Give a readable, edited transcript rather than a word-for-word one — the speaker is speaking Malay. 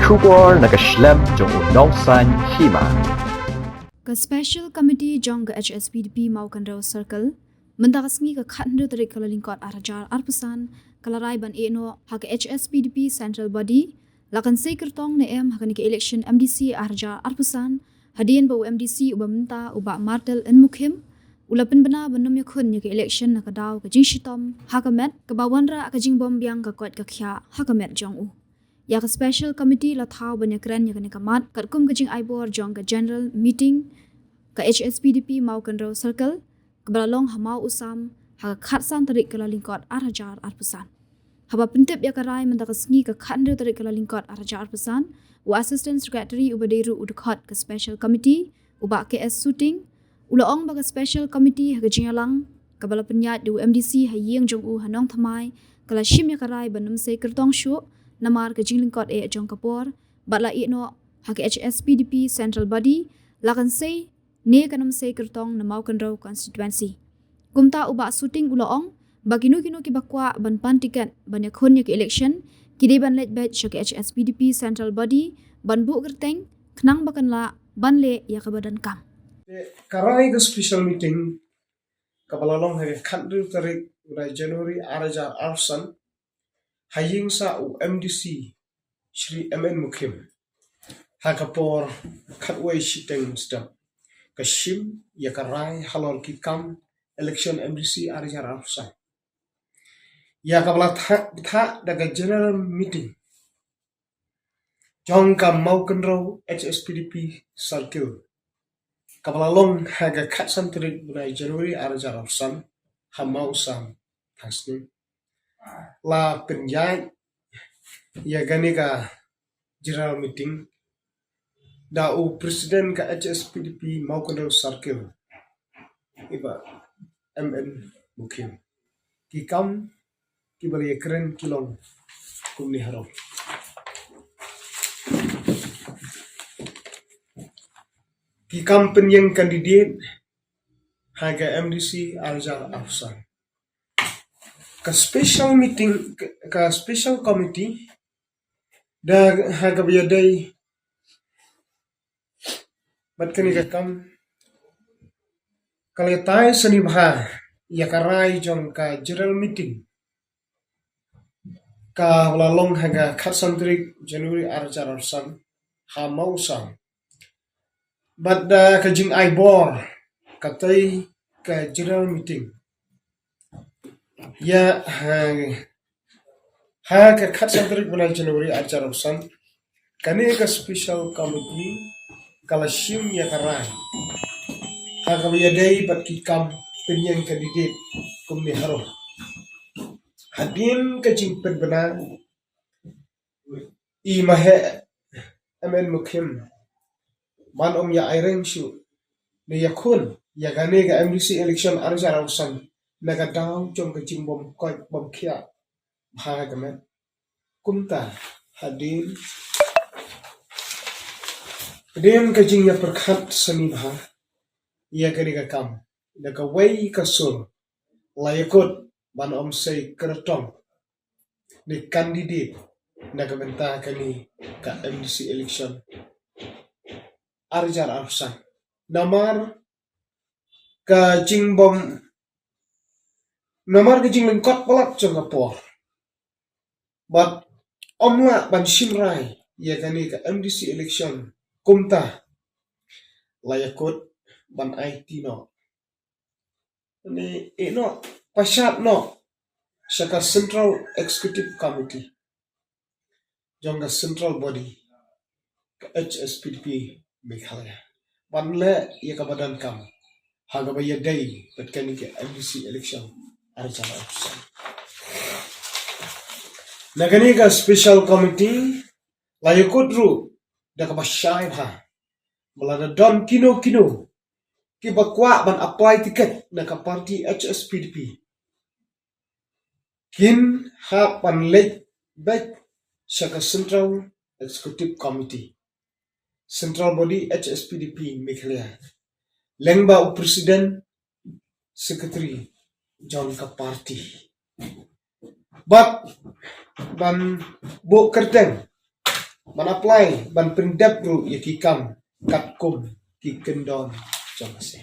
Shubor nakaslem jong unongsan hima. Ka special committee jong ga HSPDP Maukan Row Circle mendakasngi ka khatndu tarik kala lingkot arajar arpusan kala rai ban eno ha ka HSPDP central body lakan sei kertong ne em ha ka election MDC arajar arpusan hadien ba MDC uba menta uba martel en mukhim ulapin bana banum yakhun ya ka election na ka daw ka jingshitom ha ka met ka bawanra ka jingbom biang ka kot ka khya ha ka met jong u ya ka special committee la thau ban yakran ya ka kamat katkum ka jing aibor jong ka general meeting ka HSPDP Maukan Row Circle kebalalong hamau usam ha khatsan tarik kala lingkot arajar arpusan haba pentip ya karai mendakasngi ka khatndu tarik kala lingkot arajar arpusan wa assistant secretary ubaderu udkhot ka special committee uba KS shooting ulaong ba ka special committee ha jingalang kabala penyat du MDC ha yeng jong u hanong thamai kala shim ya karai banum se kertong shu namar ka jinglingkot e jong kapor batla ino ha ka HSPDP central body lakan sei ne kanam sei kertong na Maukan Row constituency kumta uba shooting ulaong baginu kinu ki bakwa ban pan tiket ban yakhon ki election kide ban let bet shak HSPDP central body ban bu gerteng knang bakan la ban le ya ka badan kam karai the special meeting kabalalong hai khandru tarik urai January araja arsan haying sa MDC Shri MN Mukhim hakapor khatway shiteng step kashim yakarai halol kikam election MDC araja arsan ya kabala tha daga general meeting jongka Maukan Row HSPDP circle kabalalong haga khatsan tarik urai January araja arsan hamau sam tasni la penjai ya ganika general meeting da u presiden ka HSPDP Maukan Row Circle iba MN Mukhim kikam kibali keren kilong kumni haro kikam penyeng kandidat haga MDC Arjar Afsan ka special meeting ka special committee da haga biyadai bat kani kam kaletai sanibha ya karai jong ka general meeting ka lalong haga khatsantrik January arjar arsan ha mausam bat da ka jing aibor katai ka general meeting ya ha ka khatsantrik bunai January arjar arsan kani ka special committee kalashim ya karai ha ka biyadai bat kikam penyang kandidat kumni haro hadin ka jing penbena I mahe MN Mukhim man ya aireng shu ne yakun ya gane ga MDC election arjar arsan naga daw jong ka jing bom koi bom khia ha ga men kumta hadin Dem ka jing ya perkhat sani bha ya gani ka kam daga wai ka sur layakut ban om sei kertong ni kandidat naga benta kani ka MDC election arjar arsan namar ka jing lengkot palak jong kapor but omla ban shimrai ya gani ka MDC election kumta layakut ban IT no ni ino pasat no shaka central executive committee jongga central body ka HSPDP Meghalaya ban le ya ka badan kam haga ba yadai patkani ke MDC election arja arsan nagani ka special committee layakut ru da ka basyai ha malada don kino ki bakwa ban apply ticket na ka party HSPDP kin ha pan lek back shaka central executive committee central body HSPDP Meghalaya lengba u president secretary John ka party but ban bo kerteng ban apply ban pendep ru ye ki kam kat kum ki kendon jong ase